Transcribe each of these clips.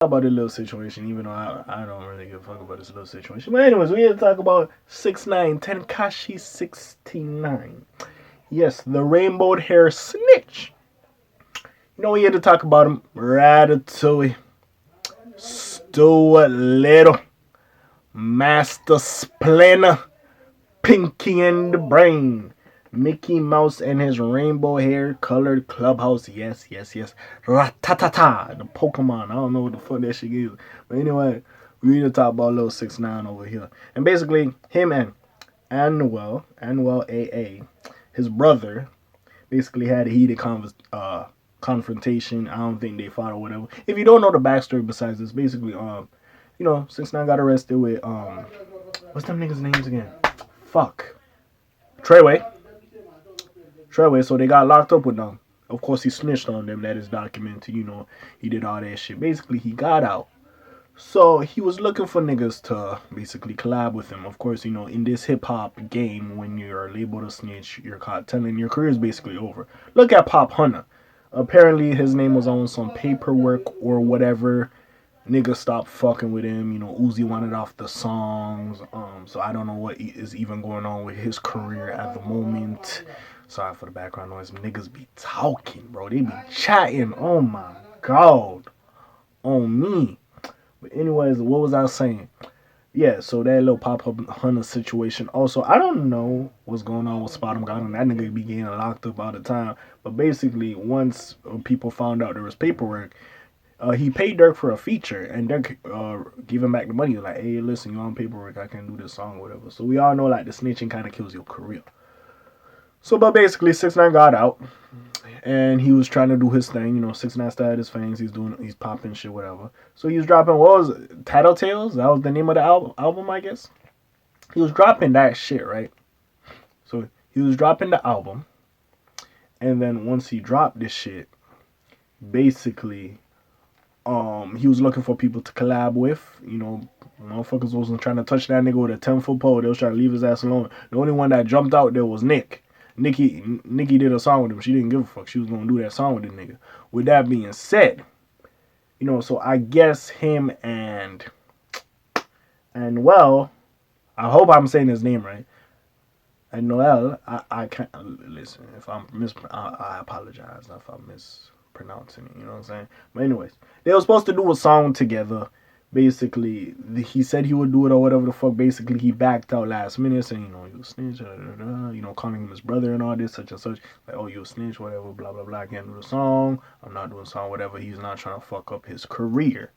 About the little situation, even though I don't really give a fuck about this little situation. But anyways, we here to talk about 6ix9ine, Tekashi 6ix9ine. Yes, the rainbow hair snitch. You know, we here to talk about him. Ratatouille, Stuart Little, Master Splinter, Pinky and the Brain, Mickey Mouse and his rainbow hair colored clubhouse. Yes, yes, yes. Ratatata, the Pokemon. I don't know what the fuck that shit is. But anyway, we need to talk about little 6ix9ine over here. And basically, him and Anuel AA, his brother, basically had a heated confrontation. I don't think they fought or whatever. If you don't know the backstory besides this, basically, 6ix9ine got arrested with what's them niggas' names again? Fuck. Treyway. So they got locked up with them. Of course, he snitched on them. That is documented. He did all that shit. Basically, he got out. So he was looking for niggas to basically collab with him. Of course, in this hip hop game, when you're labeled a snitch, you're caught telling, your career is basically over. Look at Pop Hunter. Apparently, his name was on some paperwork or whatever. Niggas stopped fucking with him. Uzi wanted off the songs. So I don't know what is even going on with his career at the moment. Sorry for the background noise. Niggas be talking, bro. They be chatting. Oh my god. On me. But anyways, what was I saying? Yeah, so that little pop-up Hunter situation. Also, I don't know what's going on with Spot 'em God, and that nigga be getting locked up all the time. But basically, once people found out there was paperwork, he paid Dirk for a feature, and Dirk gave him back the money. Like, hey, listen, you're on paperwork, I can do this song, or whatever. So we all know, like, the snitching kind of kills your career. So, but basically, 6ix9ine got out, and he was trying to do his thing. 6ix9ine started his things. He's popping shit, whatever. So he was dropping, what was it? Tattletales? That was the name of the album, I guess. He was dropping that shit, right? So he was dropping the album, and then once he dropped this shit, basically, he was looking for people to collab with. Motherfuckers wasn't trying to touch that nigga with a 10-foot pole. They was trying to leave his ass alone. The only one that jumped out there was Nick. Nikki did a song with him. She didn't give a fuck. She was gonna do that song with the nigga. With that being said, so I guess him and well, I hope I'm saying his name right. And Noel, I can't listen. If I apologize if I'm mispronouncing it. You know what I'm saying? But anyways, they were supposed to do a song together. Basically, he said he would do it or whatever the fuck. Basically, he backed out last minute saying, he was snitch, calling him his brother and all this, such and such. Like, oh, you a snitch, whatever, blah, blah, blah. I can't do the song. I'm not doing the song, whatever. He's not trying to fuck up his career.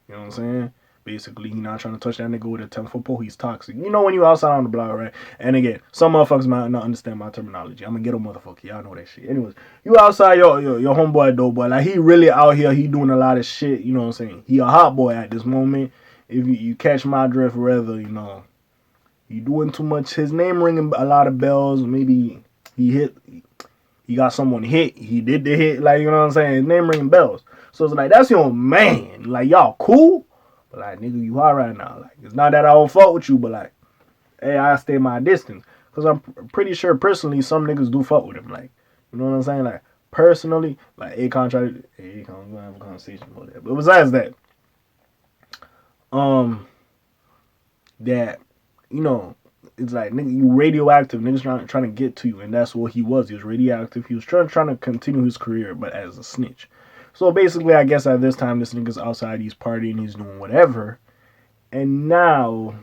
You know what I'm saying? Basically, he's not trying to touch that nigga with a 10-foot pole. He's toxic. When you outside on the block, right? And again, some motherfuckers might not understand my terminology. I'm gonna get a motherfucker. Y'all know that shit. Anyways, you outside your homeboy, dope boy. Like, he really out here. He doing a lot of shit. You know what I'm saying? He a hot boy at this moment. If you catch my drift, rather, he doing too much. His name ringing a lot of bells. Maybe he got someone hit. He did the hit. Like, you know what I'm saying? His name ringing bells. So it's like, that's your man. Like, y'all cool? But like, nigga, you hot right now. Like, it's not that I don't fuck with you, but like, hey, I stay my distance. Because I'm pretty sure personally some niggas do fuck with him. Like, you know what I'm saying? Like, personally, like, Akon tried to, Akon, we're gonna have a conversation about that. But besides that, that, it's like, nigga, you radioactive. Niggas trying to get to you. And that's what he was. He was radioactive. He was trying to continue his career, but as a snitch. So basically, I guess at this time, this nigga's outside, he's partying, he's doing whatever. And now,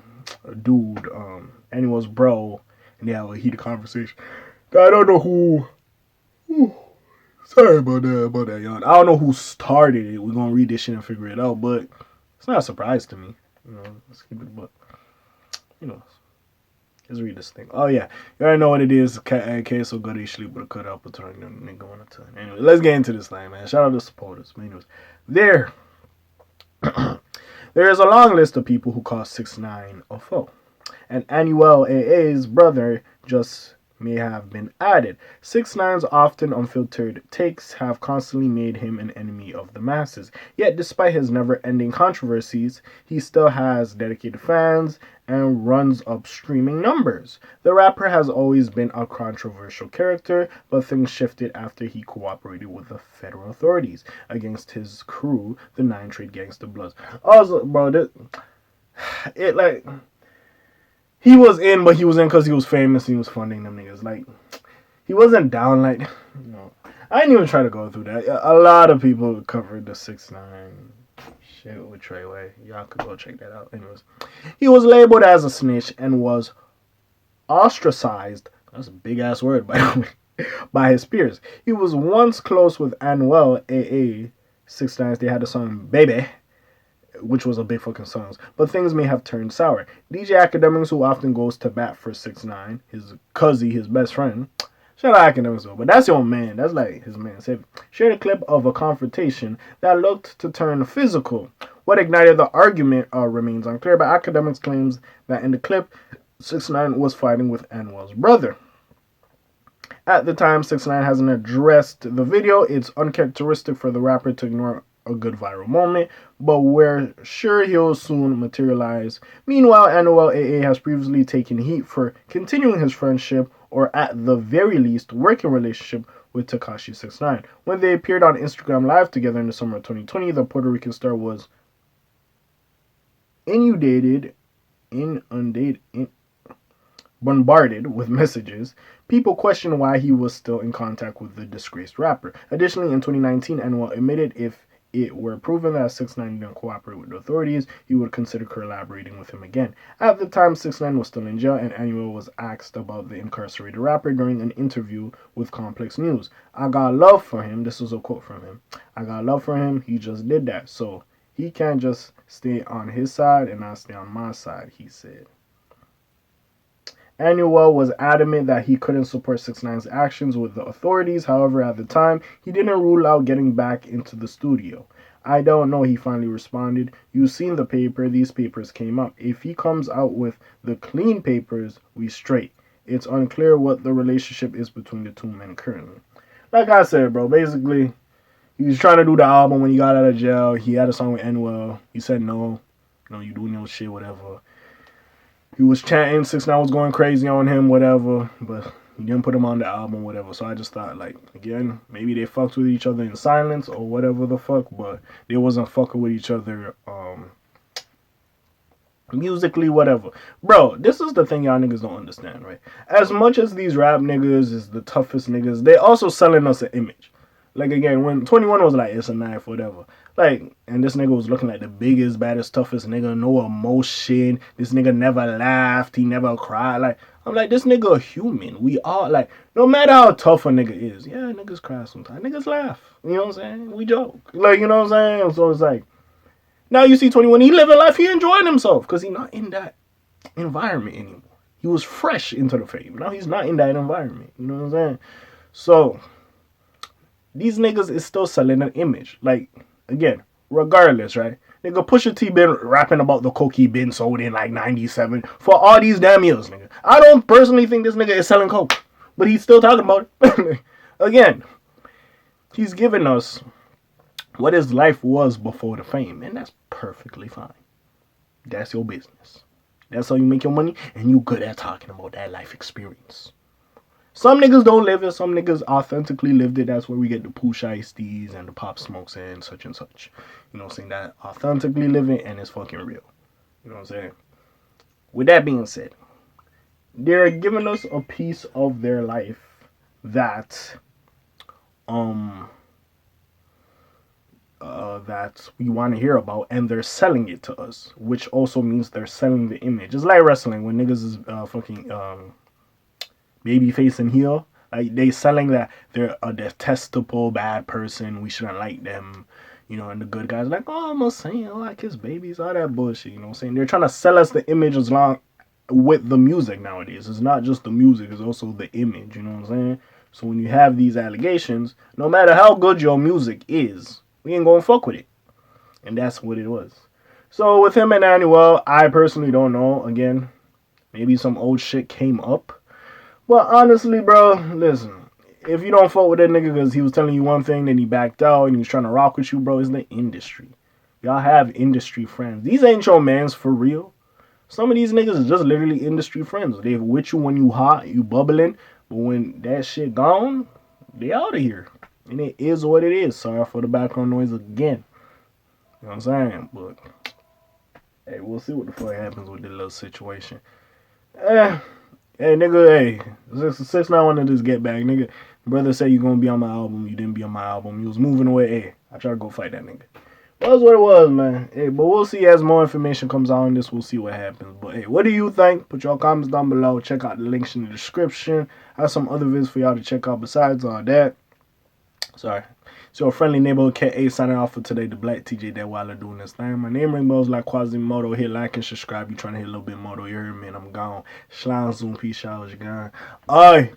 dude, Annuel's bro, and they have a heated conversation. I don't know who. Sorry about that, y'all. I don't know who started it. We're gonna read this shit and figure it out, but it's not a surprise to me. Let's keep it a book. Let's read this thing. Oh yeah, you already know what it is. K so good he sleep with a cut up a turn nigga on a turn. Anyway, let's get into this thing, man. Shout out to supporters. Anyways, there is a long list of people who call 6ix9ine a foe. And Anuel AA's brother just may have been added. 6ix9ine's often unfiltered takes have constantly made him an enemy of the masses. Yet, despite his never-ending controversies, he still has dedicated fans and runs up streaming numbers. The rapper has always been a controversial character, but things shifted after he cooperated with the federal authorities against his crew, the Nine Trade Gangsta Bloods. Also, bro, it like he was in, but he was in because he was famous and he was funding them niggas. Like, he wasn't down, like, you know. I didn't even try to go through that. A lot of people covered the 6ix9ine shit with Treyway. Y'all could go check that out. Anyways, he was labeled as a snitch and was ostracized. That's a big ass word, by the way, by his peers. He was once close with Anuel, A.A. 6ix9ine. They had the song Baby, which was a big fucking song. But things may have turned sour. DJ Academics, who often goes to bat for 6ix9ine, his cousin, his best friend. Shout out Academics though, but that's your man. That's like his man. Shared a clip of a confrontation that looked to turn physical. What ignited the argument remains unclear, but Academics claims that in the clip, 6ix9ine was fighting with Anuel's brother. At the time, 6ix9ine hasn't addressed the video. It's uncharacteristic for the rapper to ignore a good viral moment, but we're sure he'll soon materialize. Meanwhile, Anuel A.A. has previously taken heat for continuing his friendship, or at the very least, working relationship with Tekashi 6ix9ine. When they appeared on Instagram Live together in the summer of 2020, the Puerto Rican star was bombarded with messages. People questioned why he was still in contact with the disgraced rapper. Additionally, in 2019, Anuel admitted if it were proven that 6ix9ine didn't cooperate with the authorities, he would consider collaborating with him again. At the time, 6ix9ine was still in jail, and Anuel was asked about the incarcerated rapper during an interview with Complex News. I got love for him. This was a quote from him. I got love for him. He just did that. So he can't just stay on his side and not stay on my side, he said. Anuel was adamant that he couldn't support 6ix9ine's actions with the authorities. However, at the time, he didn't rule out getting back into the studio. I don't know, he finally responded. You've seen the paper. These papers came up. If he comes out with the clean papers, we straight. It's unclear what the relationship is between the two men currently. Like I said, bro, basically, he was trying to do the album when he got out of jail. He had a song with Anuel. He said no. You know, you doing your shit, whatever. He was chanting, 6ix9ine was going crazy on him, whatever, but he didn't put him on the album, whatever. So I just thought, like, again, maybe they fucked with each other in silence or whatever the fuck, but they wasn't fucking with each other musically, whatever. Bro, this is the thing y'all niggas don't understand, right? As much as these rap niggas is the toughest niggas, they also selling us an image. Like, again, when 21 was like, it's a knife, whatever. Like, and this nigga was looking like the biggest, baddest, toughest nigga. No emotion. This nigga never laughed. He never cried. Like, I'm like, this nigga a human. We all, like, no matter how tough a nigga is. Yeah, niggas cry sometimes. Niggas laugh. You know what I'm saying? We joke. Like, you know what I'm saying? So it's like, now you see 21, he living life. He enjoying himself. Because he's not in that environment anymore. He was fresh into the fame. Now he's not in that environment. You know what I'm saying? So these niggas is still selling an image. Like, again, regardless, right? Nigga, Pusha T been rapping about the coke he been sold in like 97 for all these damn years, nigga. I don't personally think this nigga is selling coke, but he's still talking about it. Again, he's giving us what his life was before the fame, and that's perfectly fine. That's your business. That's how you make your money, and you good at talking about that life experience. Some niggas don't live it. Some niggas authentically lived it. That's where we get the Pooh Shiesties and the Pop Smokes and such and such. You know what I'm saying? That authentically live it and it's fucking real. You know what I'm saying? With that being said, they're giving us a piece of their life that that we want to hear about, and they're selling it to us, which also means they're selling the image. It's like wrestling when niggas is fucking baby face and heel, like they selling that they're a detestable bad person, we shouldn't like them, you know, and the good guys like, oh, I'm a saying, I like his babies, all that bullshit, you know what I'm saying? They're trying to sell us the image as long with the music nowadays. It's not just the music, it's also the image, you know what I'm saying? So when you have these allegations, no matter how good your music is, we ain't gonna fuck with it. And that's what it was. So with him and Anuel, I personally don't know. Again, maybe some old shit came up. But honestly, bro, listen. If you don't fuck with that nigga because he was telling you one thing, then he backed out and he was trying to rock with you, bro, it's the industry. Y'all have industry friends. These ain't your mans for real. Some of these niggas is just literally industry friends. They with you when you hot, you bubbling, but when that shit gone, they out of here. And it is what it is. Sorry for the background noise again. You know what I'm saying? But hey, we'll see what the fuck happens with this little situation. Eh, hey nigga, hey, 6ix9ine wanted this get back, nigga. Brother say you gonna be on my album, you didn't be on my album. You was moving away. Hey, I tried to go fight that nigga. That's what it was, man. Hey, but we'll see as more information comes out on this. We'll see what happens. But hey, what do you think? Put your comments down below. Check out the links in the description. I have some other videos for y'all to check out besides all that. Sorry. It's your friendly neighborhood K.A. signing off for today. The Black TJ that while they're doing this thing. My name ring bells like Quasimodo. Hit like and subscribe. You trying to hit a little bit more. You heard me and I'm gone. Slime Zoom. Peace out. You gone. Alright.